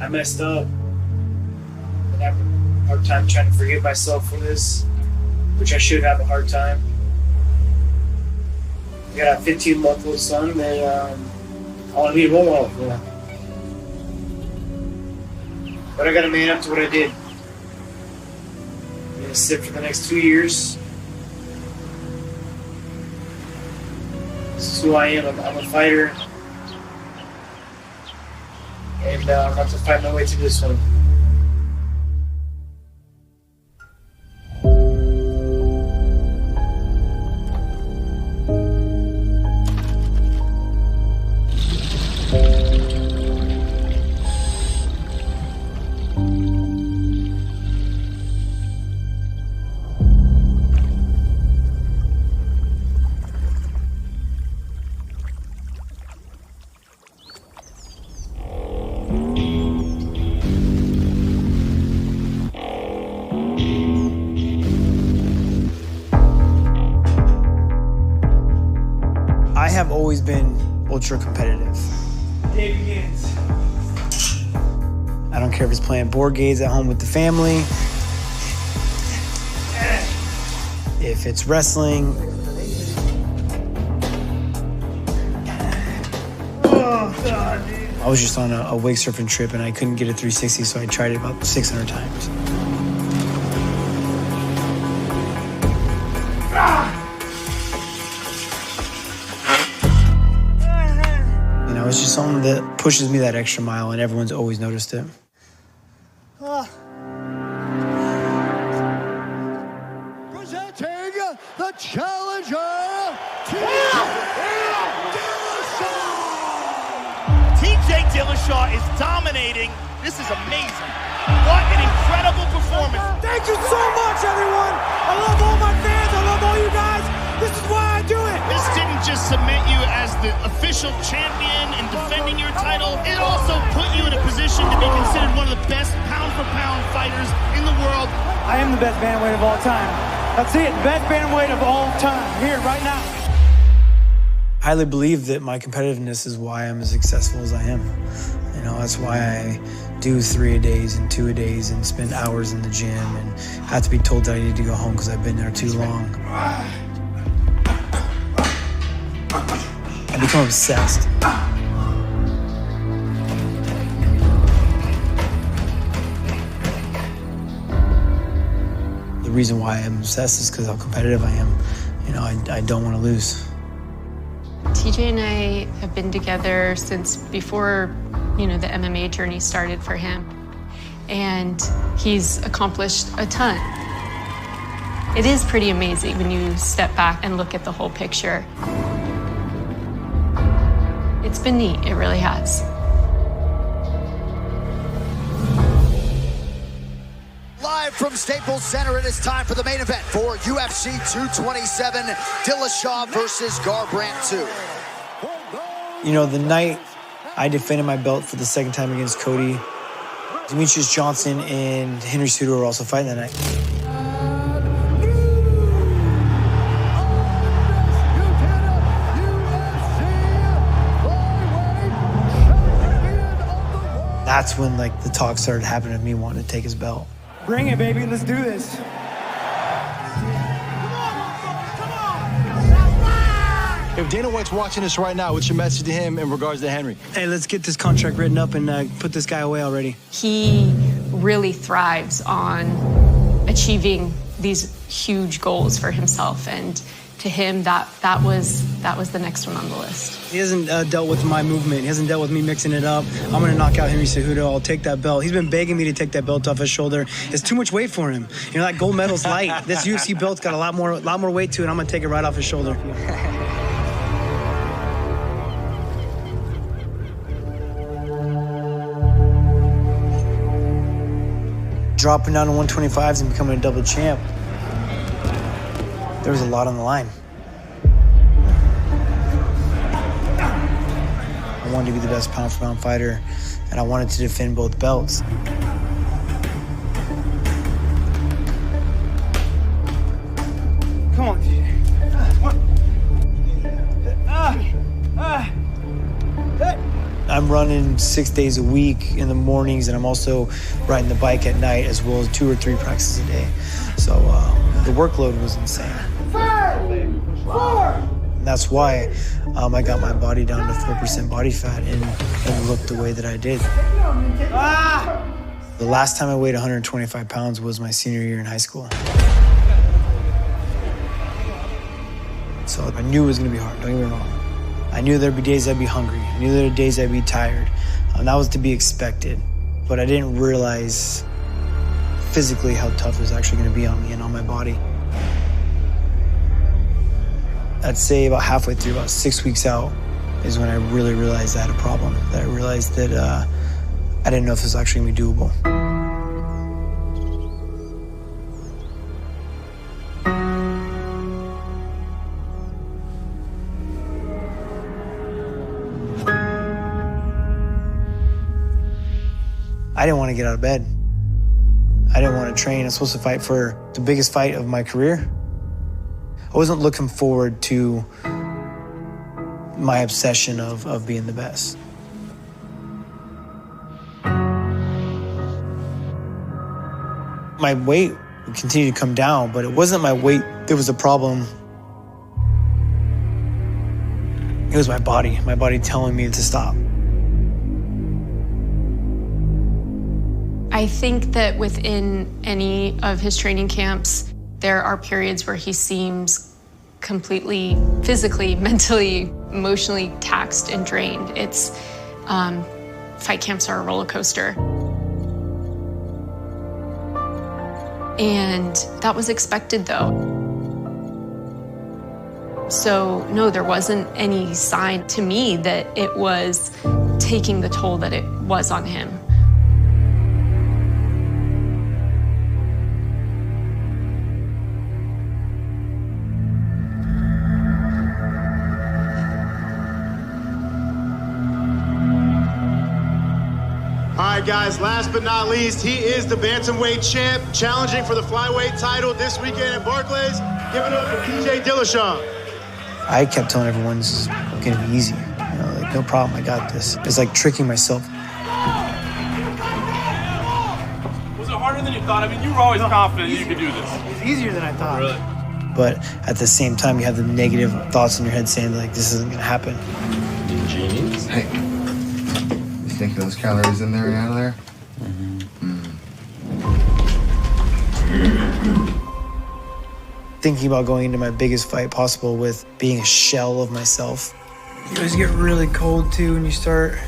I messed up. And I have a hard time trying to forgive myself for this, which I should have a hard time. I got a 15-month-old son that I want to be a role model for. But I got to man up to what I did. I'm going to sit for the next 2 years. This is who I am. I'm a fighter. And I'm about to fight my way through this one. I have always been ultra competitive. Day begins. I don't care if it's playing board games at home with the family, if it's wrestling. Oh, God, dude. I was just on a wake surfing trip and I couldn't get a 360, so I tried it about 600 times. You know, it's just something that pushes me that extra mile, and everyone's always noticed it. Presenting the challenger, TJ Dillashaw is dominating. This is amazing. What an incredible performance. Thank you so much, everyone. I love all my fans. I love all you guys. This is why I do it. This didn't just cement you as the official champion and defending your title. It also put you in a position to be considered one of the best pound-for-pound fighters in the world. I am the best bantamweight of all time. That's it. Best bantamweight of all time. Here, right now. I highly believe that my competitiveness is why I'm as successful as I am. You know, that's why I do 3-a-days and 2-a-days and spend hours in the gym and have to be told that I need to go home because I've been there too long. I become obsessed. The reason why I'm obsessed is because how competitive I am. You know, I don't want to lose. TJ and I have been together since before, you know, the MMA journey started for him. And he's accomplished a ton. It is pretty amazing when you step back and look at the whole picture. It's been neat, it really has. live from Staples Center, it is time for the main event for UFC 227, Dillashaw versus Garbrandt 2. You know, the night I defended my belt for the second time against Cody, Demetrius Johnson and Henry Cejudo were also fighting that night. That's when, like, the talk started happening of me wanting to take his belt. Bring it, baby. Let's do this. If Dana White's watching this right now, what's your message to him in regards to Henry? Hey, let's get this contract written up and put this guy away already. He really thrives on achieving these huge goals for himself, and to him, that was the next one on the list. He hasn't dealt with my movement. He hasn't dealt with me mixing it up. I'm going to knock out Henry Cejudo. I'll take that belt. He's been begging me to take that belt off his shoulder. It's too much weight for him. You know, that gold medal's light. This UFC belt's got a lot more weight to it, and I'm going to take it right off his shoulder. Dropping down to 125s and becoming a double champ. There was a lot on the line. I wanted to be the best pound-for-pound fighter, and I wanted to defend both belts. Come on, TJ. I'm running 6 days a week in the mornings, and I'm also riding the bike at night, as well as 2 or 3 practices a day. So the workload was insane. And that's why I got my body down to 4% body fat and looked the way that I did. The last time I weighed 125 pounds was my senior year in high school. So I knew it was gonna be hard, don't get me wrong. I knew there'd be days I'd be hungry. I knew there'd be days I'd be tired. That was to be expected. But I didn't realize physically how tough it was actually gonna be on me and on my body. I'd say about halfway through, about 6 weeks out, is when I really realized I had a problem. That I realized that I didn't know if this was actually gonna be doable. I didn't want to get out of bed. I didn't want to train. I was supposed to fight for the biggest fight of my career. I wasn't looking forward to my obsession of being the best. My weight would continue to come down, but it wasn't my weight that was the problem. It was my body telling me to stop. I think that within any of his training camps, there are periods where he seems completely physically, mentally, emotionally taxed and drained. It's fight camps are a roller coaster. And that was expected though. So no, there wasn't any sign to me that it was taking the toll that it was on him. All right, guys, last but not least, he is the bantamweight champ, challenging for the flyweight title this weekend at Barclays. Give it up for TJ Dillashaw. I kept telling everyone this is going to be easy. You know, like, no problem, I got this. It's like tricking myself. Was it harder than you thought? I mean, you were always confident you could do this. It's easier than I thought. Really? But at the same time, you have the negative thoughts in your head saying, like, this isn't going to happen. Jeans. Hey, you think those calories in there and out of there? Thinking about going into my biggest fight possible with being a shell of myself. You always get really cold too when you start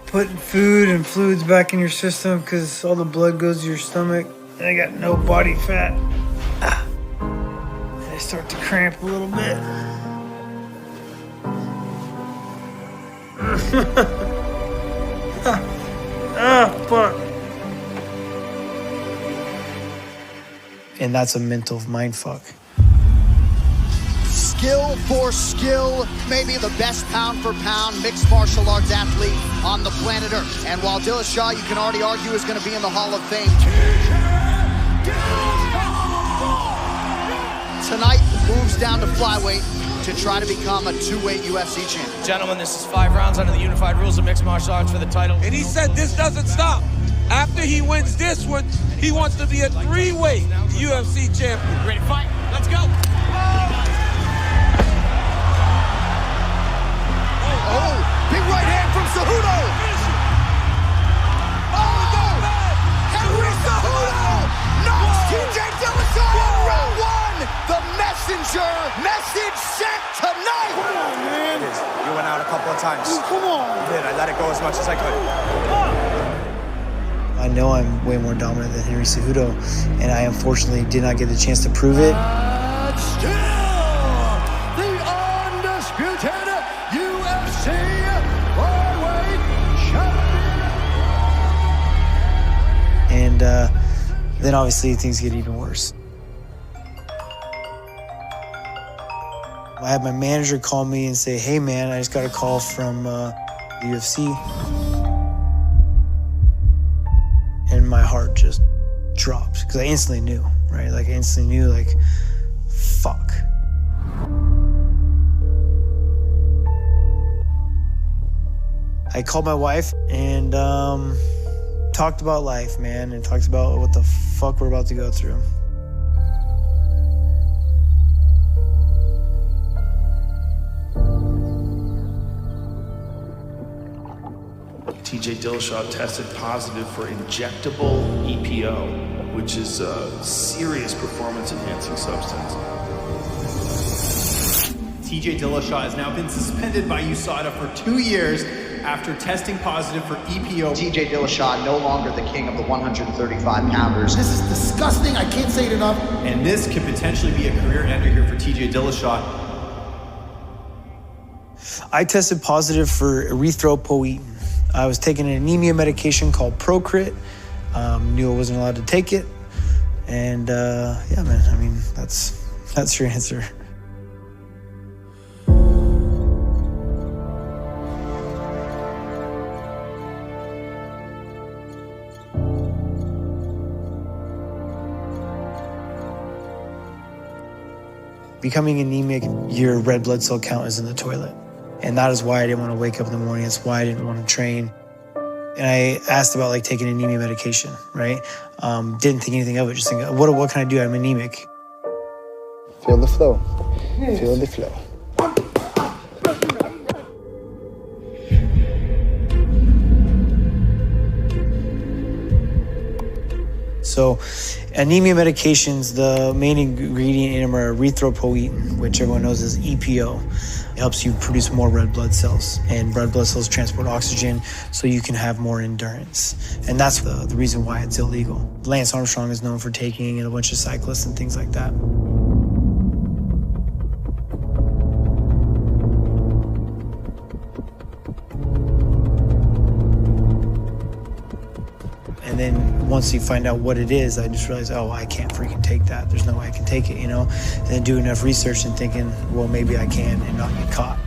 putting food and fluids back in your system because all the blood goes to your stomach and I got no body fat. And I start to cramp a little bit. Fuck. And that's a mental mind fuck. Skill for skill, maybe the best pound for pound mixed martial arts athlete on the planet Earth. And while Dillashaw, you can already argue, is going to be in the Hall of Fame, tonight moves down to flyweight to try to become a two-weight UFC champion. Gentlemen, this is 5 rounds under the unified rules of mixed martial arts for the title. And he said this doesn't stop. After he wins this one, he wants to be a 3-weight UFC champion. Ready to fight? Let's go. Oh, big right hand from Cejudo. Oh, no. Henry Cejudo knocks TJ Dillashaw in round 1. The messenger message sent tonight. Come on, man. You went out a couple of times. Come on. I did. I let it go as much as I could. I know I'm way more dominant than Henry Cejudo, and I unfortunately did not get the chance to prove it. But still, the undisputed UFC flyweight champion. And then obviously things get even worse. I had my manager call me and say, hey man, I just got a call from the UFC. And my heart just dropped because I instantly knew, right? Like I instantly knew, like, fuck. I called my wife and talked about life, man, and talked about what the fuck we're about to go through. TJ Dillashaw tested positive for injectable EPO, which is a serious performance-enhancing substance. TJ Dillashaw has now been suspended by USADA for 2 years after testing positive for EPO. TJ Dillashaw no longer the king of the 135-pounders. This is disgusting. I can't say it enough. And this could potentially be a career ender here for TJ Dillashaw. I tested positive for erythropoietin. I was taking an anemia medication called Procrit. Knew I wasn't allowed to take it. And yeah, man, I mean, that's your answer. Becoming anemic, your red blood cell count is in the toilet. And that is why I didn't want to wake up in the morning. That's why I didn't want to train. And I asked about like taking anemia medication, right? Didn't think anything of it. Just think, what can I do? I'm anemic. Feel the flow. Feel the flow. So anemia medications, the main ingredient in them are erythropoietin, which everyone knows is EPO. It helps you produce more red blood cells, and red blood cells transport oxygen so you can have more endurance. And that's the reason why it's illegal. Lance Armstrong is known for taking, and a bunch of cyclists and things like that. And then once you find out what it is, I just realized, oh, I can't freaking take that. There's no way I can take it, you know? And then do enough research and thinking, well, maybe I can and not get caught.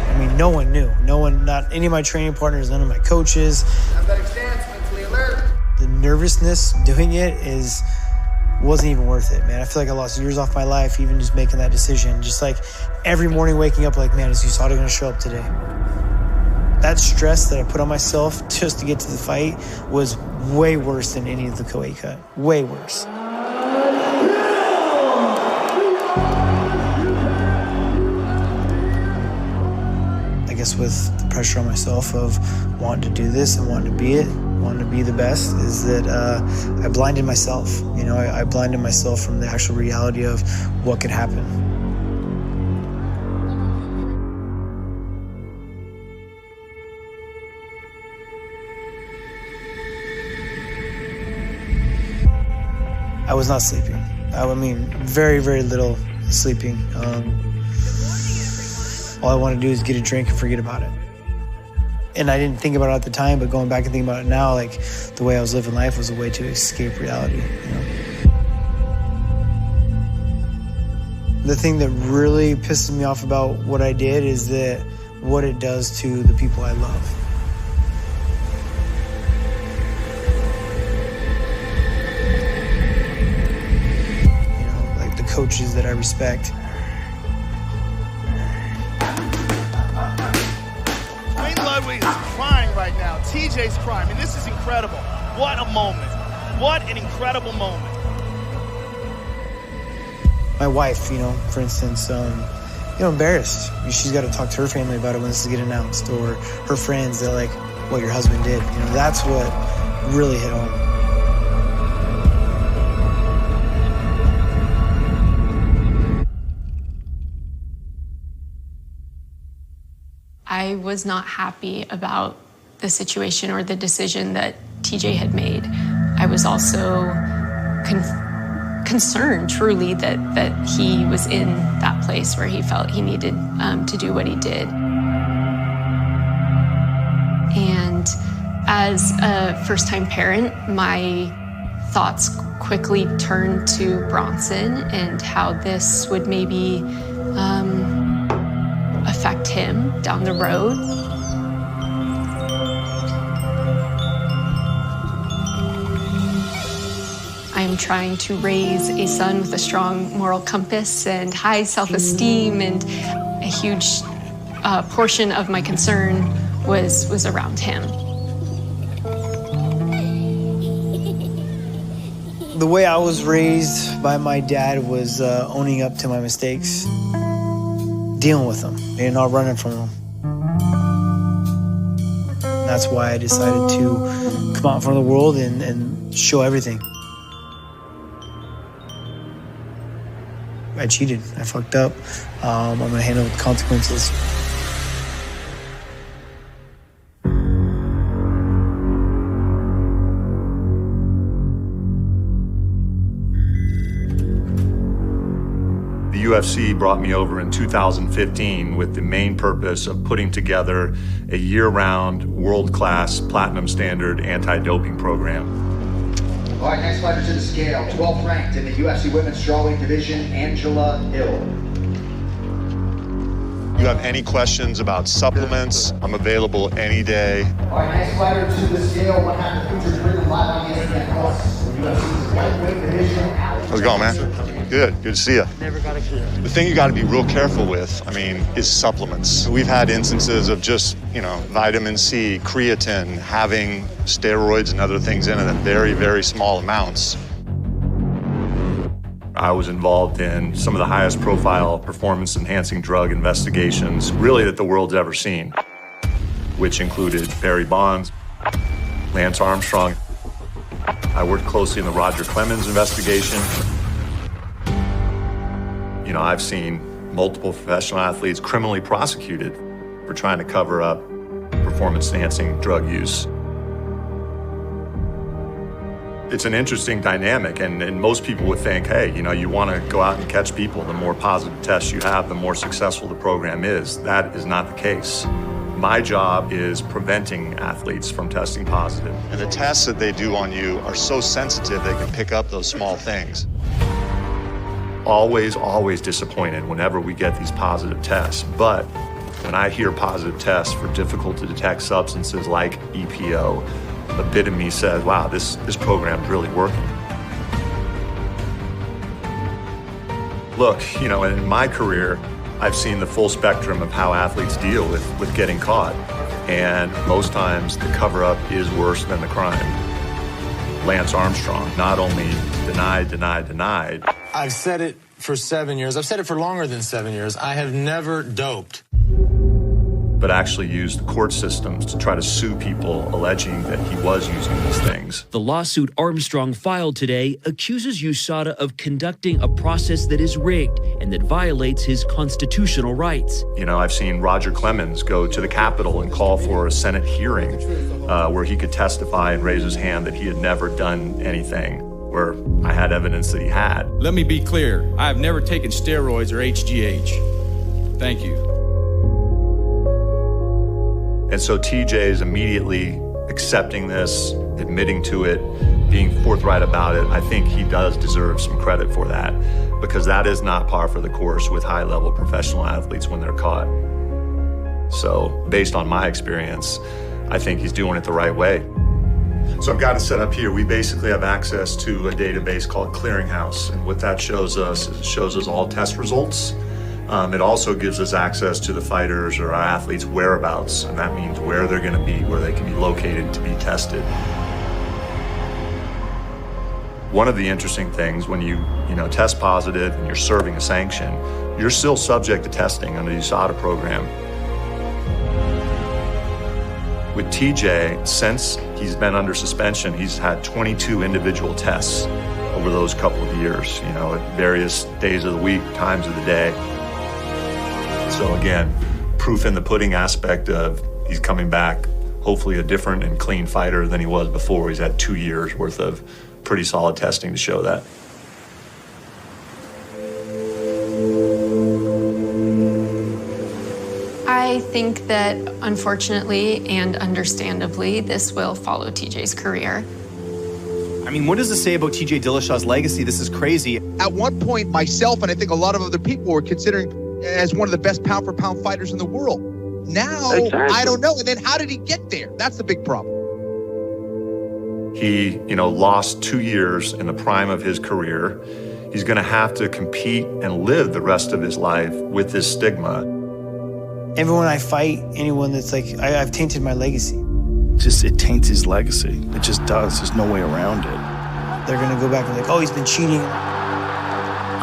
I mean, no one knew. No one, not any of my training partners, none of my coaches. Athletic stance, mentally alert. The nervousness doing it wasn't even worth it, man. I feel like I lost years off my life even just making that decision. Just like every morning waking up like, man, is USADA gonna show up today? That stress that I put on myself just to get to the fight was way worse than any of the co-weight cut. Way worse. I guess with the pressure on myself of wanting to do this and wanting to be it, wanting to be the best, is that I blinded myself. You know, I blinded myself from the actual reality of what could happen. I was not sleeping. I mean, very, very little sleeping. All I want to do is get a drink and forget about it. And I didn't think about it at the time, but going back and thinking about it now, like the way I was living life was a way to escape reality, you know? The thing that really pisses me off about what I did is that what it does to the people I love. You know, like the coaches that I respect. Ludwig is crying right now. TJ's crying. I mean, this is incredible. What a moment. What an incredible moment. My wife, you know, for instance, embarrassed. She's got to talk to her family about it when this is getting announced, or her friends that like what your husband did. You know, that's what really hit home. I was not happy about the situation or the decision that TJ had made. I was also concerned, truly, that he was in that place where he felt he needed to do what he did. And as a first-time parent, my thoughts quickly turned to Bronson and how this would maybe affect him down the road. I I'm trying to raise a son with a strong moral compass and high self-esteem, and a huge portion of my concern was around him. The way I was raised by my dad was owning up to my mistakes, dealing with them, and not running from them. That's why I decided to come out in front of the world and show everything. I cheated. I fucked up. I'm going to handle the consequences. The UFC brought me over in 2015 with the main purpose of putting together a year-round, world-class, platinum standard anti-doping program. All right, next fighter to the scale, 12th ranked in the UFC Women's Strawweight Division, Angela Hill. You have any questions about supplements, I'm available any day. All right, next fighter to the scale, 100 live on ESPN Plus, UFC's lightweight division. How's it going, man? Good to see you. Never got a key. The thing you got to be real careful with, is supplements. We've had instances of just, vitamin C, creatine, having steroids and other things in it in very, very small amounts. I was involved in some of the highest profile performance-enhancing drug investigations, really, that the world's ever seen, which included Barry Bonds, Lance Armstrong. I worked closely in the Roger Clemens investigation. I've seen multiple professional athletes criminally prosecuted for trying to cover up performance-enhancing drug use. It's an interesting dynamic, and most people would think, hey, you want to go out and catch people. The more positive tests you have, the more successful the program is. That is not the case. My job is preventing athletes from testing positive. And the tests that they do on you are so sensitive they can pick up those small things. Always disappointed whenever we get these positive tests. But when I hear positive tests for difficult to detect substances like EPO, a bit of me says, wow, this program's really working. Look, in my career, I've seen the full spectrum of how athletes deal with getting caught. And most times the cover-up is worse than the crime. Lance Armstrong not only denied. I've said it for 7 years. I've said it for longer than 7 years. I have never doped. But actually used the court systems to try to sue people alleging that he was using these things. The lawsuit Armstrong filed today accuses USADA of conducting a process that is rigged and that violates his constitutional rights. I've seen Roger Clemens go to the Capitol and call for a Senate hearing where he could testify and raise his hand that he had never done anything, where I had evidence that he had. Let me be clear. I have never taken steroids or HGH. Thank you. And so TJ is immediately accepting this, admitting to it, being forthright about it. I think he does deserve some credit for that, because that is not par for the course with high-level professional athletes when they're caught. So based on my experience, I think he's doing it the right way. So I've got it set up here. We basically have access to a database called Clearinghouse, and what that shows us is it shows us all test results. It also gives us access to the fighters or our athletes' whereabouts, and that means where they're going to be, where they can be located to be tested. One of the interesting things when you test positive and you're serving a sanction, you're still subject to testing under the USADA program. With TJ, since he's been under suspension, he's had 22 individual tests over those couple of years, at various days of the week, times of the day. So again, proof in the pudding aspect of he's coming back, hopefully a different and clean fighter than he was before. He's had 2 years worth of pretty solid testing to show that. I think that unfortunately and understandably, this will follow TJ's career. What does this say about TJ Dillashaw's legacy? This is crazy. At one point, myself and I think a lot of other people were considering as one of the best pound-for-pound fighters in the world. Now, exactly. I don't know. And then how did he get there? That's the big problem. He, lost 2 years in the prime of his career. He's going to have to compete and live the rest of his life with this stigma. Everyone I fight, anyone that's like, I've tainted my legacy. It taints his legacy. It just does. There's no way around it. They're going to go back and be like, oh, he's been cheating.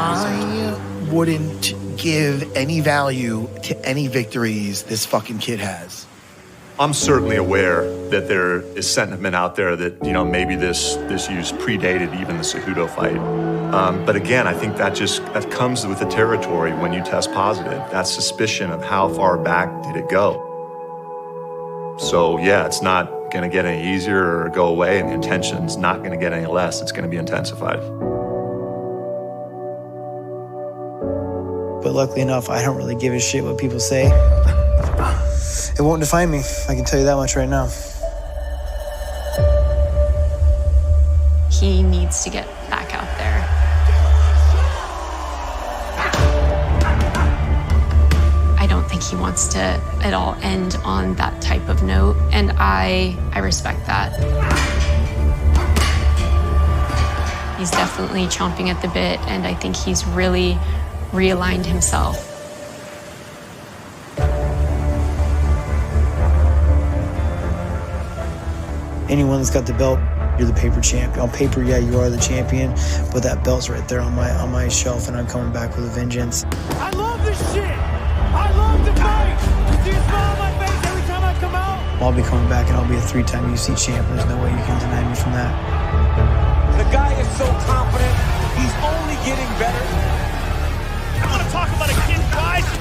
I wouldn't give any value to any victories this fucking kid has. I'm certainly aware that there is sentiment out there that, maybe this use predated even the Cejudo fight. But again, I think that comes with the territory when you test positive. That suspicion of how far back did it go. So yeah, it's not going to get any easier or go away, and the intention's not going to get any less. It's going to be intensified. But luckily enough, I don't really give a shit what people say. It won't define me, I can tell you that much right now. He needs to get back out there. I don't think he wants to at all end on that type of note, and I respect that. He's definitely chomping at the bit, and I think he's really realigned himself. Anyone that's got the belt, you're the paper champion. On paper, yeah, you are the champion, but that belt's right there on my shelf, and I'm coming back with a vengeance. I love this shit. I love to fight. You see a smile on my face every time I come out? I'll be coming back, and I'll be a 3-time UFC champ. There's no way you can deny me from that. The guy is so confident. He's only getting better. I want to talk about a kid who tries to